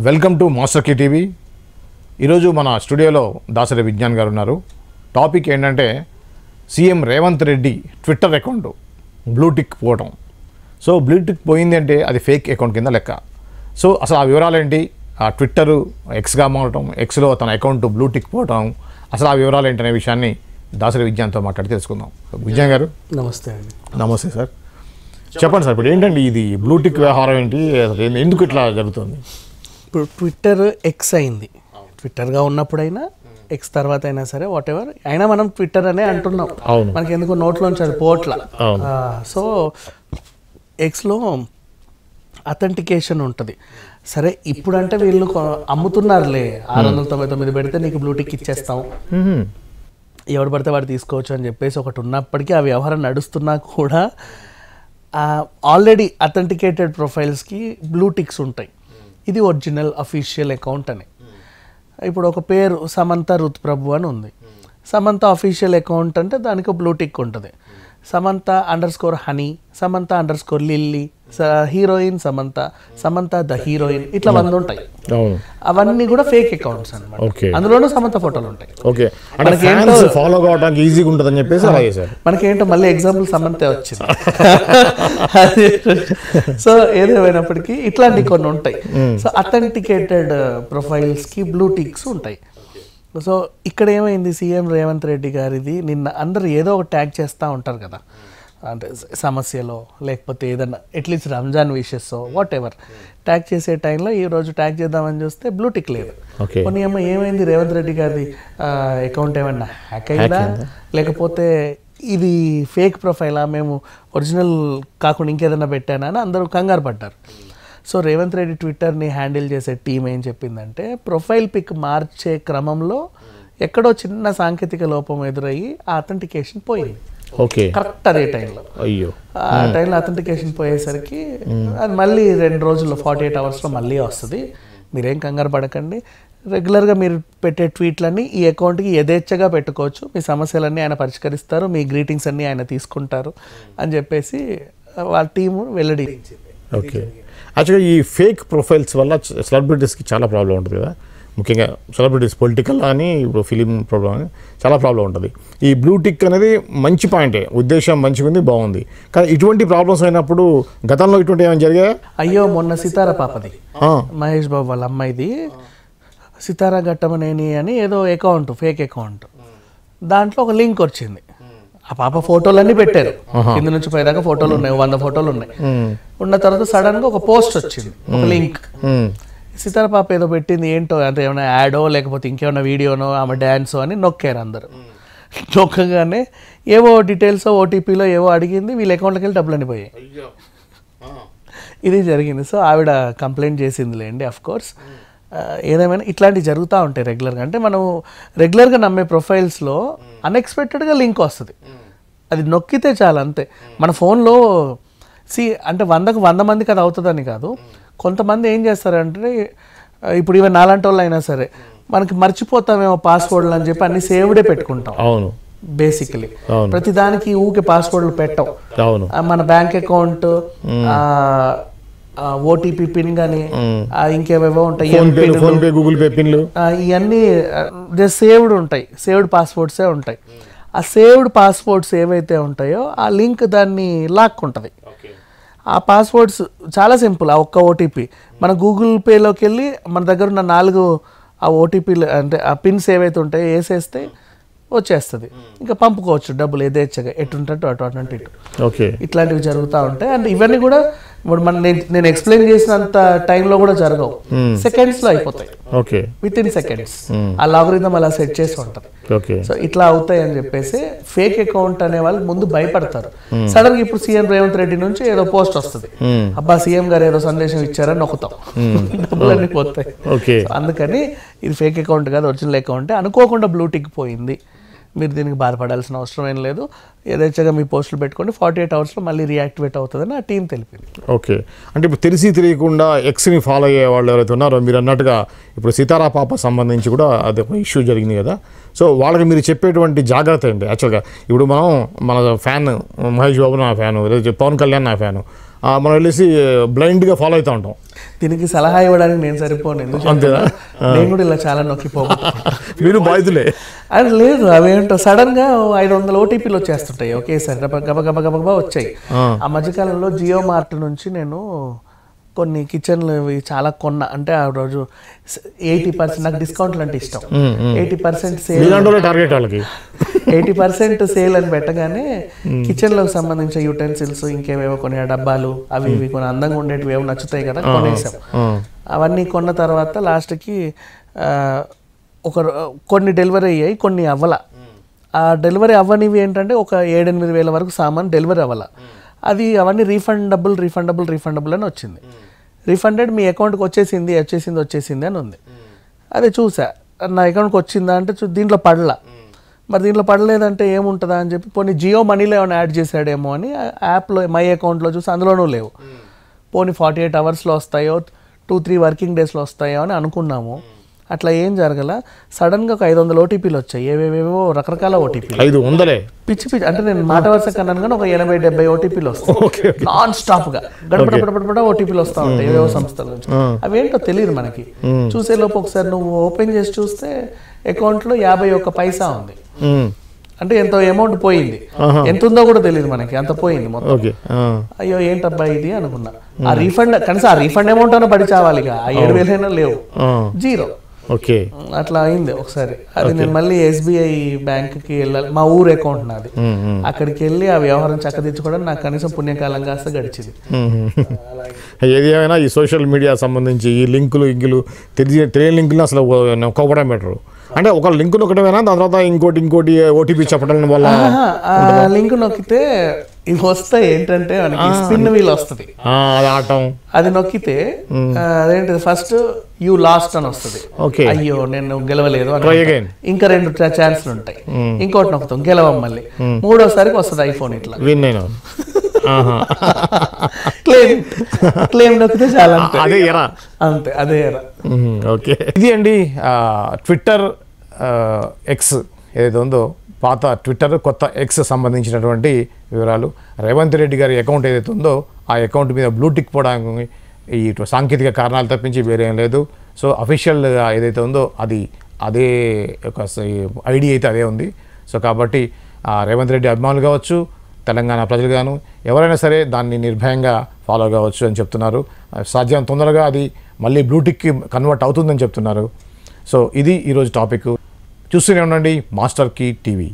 Welcome to master key TV. ఈరోజు మన స్టూడియోలో దాసరి విజ్ఞాన్ గారు ఉన్నారు. టాపిక్ ఏంటంటే CM Revanth Reddy Twitter account blue tick పోవటం. సో బ్లూటిక్ పోయింది అంటే అది ఫేక్ అకౌంట్ కింద లెక్క. సో అసలు ఆ వివరాలు ఏంటి, ఆ ట్విట్టర్ ఎక్స్గా మారటం, ఎక్స్లో తన అకౌంట్ బ్లూటిక్ పోవటం, అసలు ఆ వివరాలు ఏంటనే విషయాన్ని దాసరి విజ్ఞాన్తో మాట్లాడి తెలుసుకుందాం. విజ్ఞాన్ గారు నమస్తే అండి. నమస్తే సార్. చెప్పండి సార్, ఇప్పుడు ఏంటండి ఇది బ్లూటిక్ వ్యవహారం ఏంటి, ఎందుకు ఇట్లా జరుగుతుంది? ఇప్పుడు ట్విట్టర్ ఎక్స్ అయింది. ట్విట్టర్గా ఉన్నప్పుడైనా ఎక్స్ తర్వాత అయినా సరే వాట్ ఎవర్ అయినా మనం ట్విట్టర్ అనే అంటున్నాం. మనకి ఎందుకు నోట్లోంచి అది పోట్ల. సో ఎక్స్లో అథెంటికేషన్ ఉంటుంది. సరే ఇప్పుడంటే వీళ్ళు అమ్ముతున్నారులే, 699 పెడితే నీకు బ్లూటిక్ ఇచ్చేస్తాం, ఎవడు పడితే వాడు తీసుకోవచ్చు అని చెప్పేసి ఒకటి ఉన్నప్పటికీ ఆ వ్యవహారం నడుస్తున్నా కూడా ఆల్రెడీ అథెంటికేటెడ్ ప్రొఫైల్స్కి బ్లూటిక్స్ ఉంటాయి. ఇది ఒరిజినల్ అఫీషియల్ అకౌంట్ అని. ఇప్పుడు ఒక పేరు సమంత రుత్ ప్రభు అని ఉంది. సమంత అఫీషియల్ అకౌంట్ అంటే దానికి బ్లూటిక్ ఉంటుంది. Samantha _ honey, Samantha _ lily, heroine Samantha, Samantha the heroine, ఇట్లా 100 ఉంటాయి. అవన్నీ కూడా ఫేక్ అకౌంట్స్ అన్నమాట. అందులోనూ సమంత ఫోటోలు ఉంటాయి. మనకేంటో మళ్ళీ ఎగ్జాంపుల్ సమంతే వచ్చింది. సో ఏదేమైనప్పటికీ ఇట్లాంటి కొన్ని ఉంటాయి. సో అథెంటికేటెడ్ ప్రొఫైల్స్ కి బ్లూటిక్స్ ఉంటాయి. సో ఇక్కడ ఏమైంది, సీఎం రేవంత్ రెడ్డి గారిది నిన్న అందరు ఏదో ఒక ట్యాగ్ చేస్తూ ఉంటారు కదా, అంటే సమస్యలో లేకపోతే ఏదన్నా at least Ramzan wishes what ever tag చేసే టైంలో ఈరోజు ట్యాగ్ చేద్దామని చూస్తే బ్లూటిక్ లేదు. కొన్ని ఏమైంది, రేవంత్ రెడ్డి గారిది అకౌంట్ ఏమన్నా హ్యాక్ అయిందా, లేకపోతే ఇది ఫేక్ ప్రొఫైలా, మేము ఒరిజినల్ కాకుండా ఇంకేదన్నా పెట్టానా అని అందరూ కంగారు పడ్డారు. సో రేవంత్ రెడ్డి ట్విట్టర్ని హ్యాండిల్ చేసే టీం ఏం చెప్పిందంటే, ప్రొఫైల్ పిక్ మార్చే క్రమంలో ఎక్కడో చిన్న సాంకేతిక లోపం ఎదురయ్యి ఆ అథెంటికేషన్ పోయింది. కరెక్ట్ అదే టైంలో ఆ టైంలో అథెంటికేషన్ పోయేసరికి అది మళ్ళీ 2 రోజుల్లో 48 అవర్స్లో మళ్ళీ వస్తుంది. మీరేం కంగారు పడకండి, రెగ్యులర్గా మీరు పెట్టే ట్వీట్లన్నీ ఈ అకౌంట్కి యథేచ్ఛగా పెట్టుకోవచ్చు, మీ సమస్యలన్నీ ఆయన పరిష్కరిస్తారు, మీ గ్రీటింగ్స్ అన్నీ ఆయన తీసుకుంటారు అని చెప్పేసి వాళ్ళ టీము వెల్లడించింది. ఓకే, యాక్చువల్గా ఈ ఫేక్ ప్రొఫైల్స్ వల్ల సెలబ్రిటీస్కి చాలా ప్రాబ్లం ఉంటుంది కదా, ముఖ్యంగా సెలబ్రిటీస్ పొలిటికల్ అని ఇప్పుడు ఫిలిం ప్రాబ్లం అని చాలా ప్రాబ్లం ఉంటుంది. ఈ బ్లూటిక్ అనేది మంచి పాయింటే, ఉద్దేశం మంచిగా ఉంది, బాగుంది. కానీ ఇటువంటి ప్రాబ్లమ్స్ అయినప్పుడు గతంలో ఇటువంటి ఏమైనా జరిగాయా? అయ్యో, మొన్న సితారా పాపది, మహేష్ బాబు వాళ్ళ అమ్మాయిది సితారా ఘట్టమనేని అని ఏదో అకౌంట్, ఫేక్ అకౌంట్, దాంట్లో ఒక లింక్ వచ్చింది. ఆ పాప ఫోటోలన్నీ పెట్టారు, కింద నుంచి పైదాకా ఫోటోలు ఉన్నాయి, 100 ఫోటోలు ఉన్నాయి. ఉన్న తర్వాత సడన్ గా ఒక పోస్ట్ వచ్చింది, ఒక లింక్. సితార పాప ఏదో పెట్టింది, ఏంటో అంటే ఏమైనా యాడో లేకపోతే ఇంకేమైనా వీడియోనో ఆమె డ్యాన్సో అని నొక్కారు అందరు. నొక్కగానే ఏవో డీటెయిల్స్ ఓటీపీలో ఏవో అడిగింది, వీళ్ళ అకౌంట్లోకి వెళ్ళి డబ్బులు అనిపోయాయి. ఇది జరిగింది. సో ఆవిడ కంప్లైంట్ చేసిందిలేండి. అఫ్ కోర్స్ ఏదేమైనా ఇట్లాంటివి జరుగుతూ ఉంటాయి రెగ్యులర్గా. అంటే మనం రెగ్యులర్గా నమ్మే ప్రొఫైల్స్లో అన్ఎక్స్పెక్టెడ్గా లింక్ వస్తుంది, అది నొక్కితే చాలు అంతే. మన ఫోన్లో అంటే 100 మందికి అది అవుతుందని కాదు, కొంతమంది ఏం చేస్తారంటే ఇప్పుడు ఇవి నాలాంటి వాళ్ళు అయినా సరే మనకి మర్చిపోతామేమో పాస్వర్డ్లు అని చెప్పి అన్ని సేవ్డే పెట్టుకుంటాం. అవును, బేసికలీ ప్రతి దానికి ఊకే పాస్వర్డ్లు పెట్టాం. మన బ్యాంక్ అకౌంట్, ఓటీపీ పిన్ కానీ ఇంకేవేవో ఉంటాయి, గూగుల్ పే పిన్లు, ఇవన్నీ సేవ్డ్ ఉంటాయి, సేవ్డ్ పాస్వర్డ్సే ఉంటాయి. ఆ సేవ్డ్ పాస్వర్డ్స్ ఏవైతే ఉంటాయో ఆ లింక్ దాన్ని లాక్కుంటుంది. ఆ పాస్వర్డ్స్ చాలా సింపుల్, ఆ ఒక్క ఓటీపీ మన గూగుల్ పేలోకి వెళ్ళి మన దగ్గర ఉన్న 4 ఆ ఓటీపీలు అంటే ఆ పిన్స్ ఏవైతే ఉంటాయో వేసేస్తే వచ్చేస్తుంది. ఇంకా పంపుకోవచ్చు డబ్బులు యథేచ్ఛగా, ఎటుంటట్టు అటు ఇటు. ఓకే, ఇట్లాంటివి జరుగుతూ ఉంటాయి. అండ్ ఇవన్నీ కూడా ఇప్పుడు నేను ఎక్స్ప్లెయిన్ చేసినంత టైంలో కూడా జరగవు, సెకండ్స్లో అయిపోతాయి. ఓకే, విత్ ఇన్ సెకండ్స్ ఆ లాగరిథం అలా సెట్ చేసి ఉంటుంది. సో ఇట్లా అవుతాయి అని చెప్పేసి ఫేక్ అకౌంట్ అనే వాళ్ళు ముందు భయపడతారు. సడన్ గా ఇప్పుడు సీఎం రేవంత్ రెడ్డి నుంచి ఏదో పోస్ట్ వస్తుంది, అబ్బా సీఎం గారు ఏదో సందేశం ఇచ్చారని నొక్కుతాం, డబ్బులన్నీ పోతాయి. అందుకని ఇది ఫేక్ అకౌంట్ కాదు, ఒరిజినల్ అకౌంటే. అనుకోకుండా బ్లూటిక్ పోయింది, మీరు దీనికి బాధపడాల్సిన అవసరం ఏం లేదు, యథేచ్ఛగా మీ పోస్టులు పెట్టుకోండి, 48 అవర్స్లో మళ్ళీ రియాక్టివేట్ అవుతుందని ఆ టీం తెలిపింది. ఓకే, అంటే ఇప్పుడు తెలియకుండా ఎక్స్ని ఫాలో అయ్యే వాళ్ళు ఎవరైతే ఉన్నారో, మీరు అన్నట్టుగా ఇప్పుడు సీతారా పాప సంబంధించి కూడా అది ఒక ఇష్యూ జరిగింది కదా, సో వాళ్ళకి మీరు చెప్పేటువంటి జాగ్రత్త ఏంటి? యాక్చువల్గా ఇప్పుడు మన ఫ్యాన్ మహేష్ బాబు నా ఫ్యాను, పవన్ కళ్యాణ్ నా ఫ్యాను, మనం వెళ్ళేసి బ్లైండ్గా ఫాలో అవుతూ ఉంటాం. దీనికి సలహా ఇవ్వడానికి నేను సరిపోను, అంతేనా? నేను కూడా ఇలా చాలా నొక్కిపోతా. మీరు బాధితులే. అది లేదు, అవేంటో సడన్ గా 500 ఓటీపీలు వచ్చేస్తుంటాయి ఒకేసారి, గబ గబ గబ వచ్చాయి. ఆ మధ్యకాలంలో జియో మార్ట్ నుంచి నేను కొన్ని కిచెన్లు చాలా కొన్నా. అంటే ఆ రోజు 80% నాకు డిస్కౌంట్లు అంటే ఇష్టం. 80% సేల్, 80% సేల్ అని పెట్టగానే కిచెన్లోకి సంబంధించిన యూటెన్సిల్స్ ఇంకేవేవో కొన్ని డబ్బాలు అవి ఇవి కొన్ని అందంగా ఉండేటివి ఏవో నచ్చుతాయి కదా, కొనేసాం. అవన్నీ కొన్న తర్వాత లాస్ట్కి కొన్ని డెలివరీ అయ్యాయి, కొన్ని అవ్వాల. ఆ డెలివరీ అవ్వనివి ఏంటంటే ఒక 7-8 వేల వరకు సామాన్ డెలివరీ అవ్వాల. అది అవన్నీ రీఫండబుల్ అని వచ్చింది. రీఫండెడ్, మీ అకౌంట్కి వచ్చేసింది అని ఉంది. అదే చూసా, నా అకౌంట్కి వచ్చిందా అంటే దీంట్లో పడలా. మరి దీంట్లో పడలేదంటే ఏముంటుందా అని చెప్పి పోనీ జియో మనీలో ఏమైనా యాడ్ చేశాడేమో అని యాప్లో మై అకౌంట్లో చూసి అందులోనూ లేవు. పోనీ 48 అవర్స్లో వస్తాయో 2-3 వర్కింగ్ డేస్లో వస్తాయో అని అనుకున్నాము. అట్లా ఏం జరగల. సడన్గా ఒక 500 ఓటీపీలు వచ్చాయి, ఏవేవేవో రకరకాల ఓటీపీలు. 500 పిచ్చి అంటే నేను మాట వరుస కన్నాను కానీ ఒక 80-70 ఓటీపీలు వస్తాయి నాన్ స్టాప్గా, గడపడ ఓటీపీలు వస్తూ ఉంటాయి ఏవేవో సంస్థల నుంచి. అవేంటో తెలియదు మనకి. చూసేలోపు ఒకసారి నువ్వు ఓపెన్ చేసి చూస్తే అకౌంట్లో 51 పైసా ఉంది. అంటే ఎంతో అమౌంట్ పోయింది, ఎంత ఉందో కూడా తెలియదు మనకి, అంత పోయింది మొత్తం. అయ్యో ఏంటబ్బా ఇది అనుకున్నా. ఆ రీఫండ్ కనీసం ఆ రీఫండ్ అమౌంట్ అన్నా పడి చావాలి, ఆ 7,000 లేవు, 0. ఓకే, అట్లా అయింది ఒకసారి. అది నేను మళ్ళీ SBI బ్యాంక్కి వెళ్ళాలి, మా ఊరు అకౌంట్ నాది. అక్కడికి వెళ్ళి ఆ వ్యవహారం చక్కదిచ్చుకోవడం నాకు కనీసం పుణ్యకాలం కాస్త గడిచింది. ఏది ఏమైనా ఈ సోషల్ మీడియా సంబంధించి ఈ లింకులు తెలియని లింకులు అసలు నొక్కడం బెటరు. అంటే ఒక లింక్ నొక్కడమేనా, దాని తర్వాత ఇంకోటి ఓటీపీ చెప్పడం వల్ల లింక్ నొక్కితే ఇవి వస్తాయి. ఏంటంటే మనకి స్పిన్ వీల్ వస్తుంది, అది నొక్కితే అదేంటి ఫస్ట్ యూ లాస్ట్ అని వస్తుంది. అయ్యో నేను గెలవలేదు అని, ఇంకా 2 ఛాన్స్లు ఉంటాయి. ఇంకోటి నొక్కుతాం గెలవం, మళ్ళీ 3వసారికి వస్తుంది ఐఫోన్ ఇట్లా విన్ అయినా క్లెయిమ్ నొక్కితే చాలా అంతే, అదే ఎరా. ఓకే, ఇది అండి ట్విట్టర్ ఎక్స్ ఏదైతే ఉందో, పాత ట్విట్టర్ కొత్త ఎక్స్ సంబంధించినటువంటి వివరాలు. రేవంత్ రెడ్డి గారి అకౌంట్ ఏదైతే ఉందో ఆ అకౌంట్ మీద బ్లూ టిక్ పోవడానికి ఈ సాంకేతిక కారణాలు తప్పించి వేరే ఏం లేదు. సో అఫీషియల్గా ఏదైతే ఉందో అదే ఒక ఐడి అయితే అదే ఉంది. సో కాబట్టి రేవంత్ రెడ్డి అభిమానులు కావచ్చు, తెలంగాణ ప్రజలు గాను ఎవరైనా సరే దాన్ని నిర్భయంగా ఫాలో కావచ్చు అని చెప్తున్నారు. సాధ్యం తొందరగా అది మళ్ళీ బ్లూటిక్కి కన్వర్ట్ అవుతుందని చెప్తున్నారు. సో ఇది ఈరోజు టాపిక్. చూస్తూనే ఉండండి మాస్టర్ కీ టీవీ.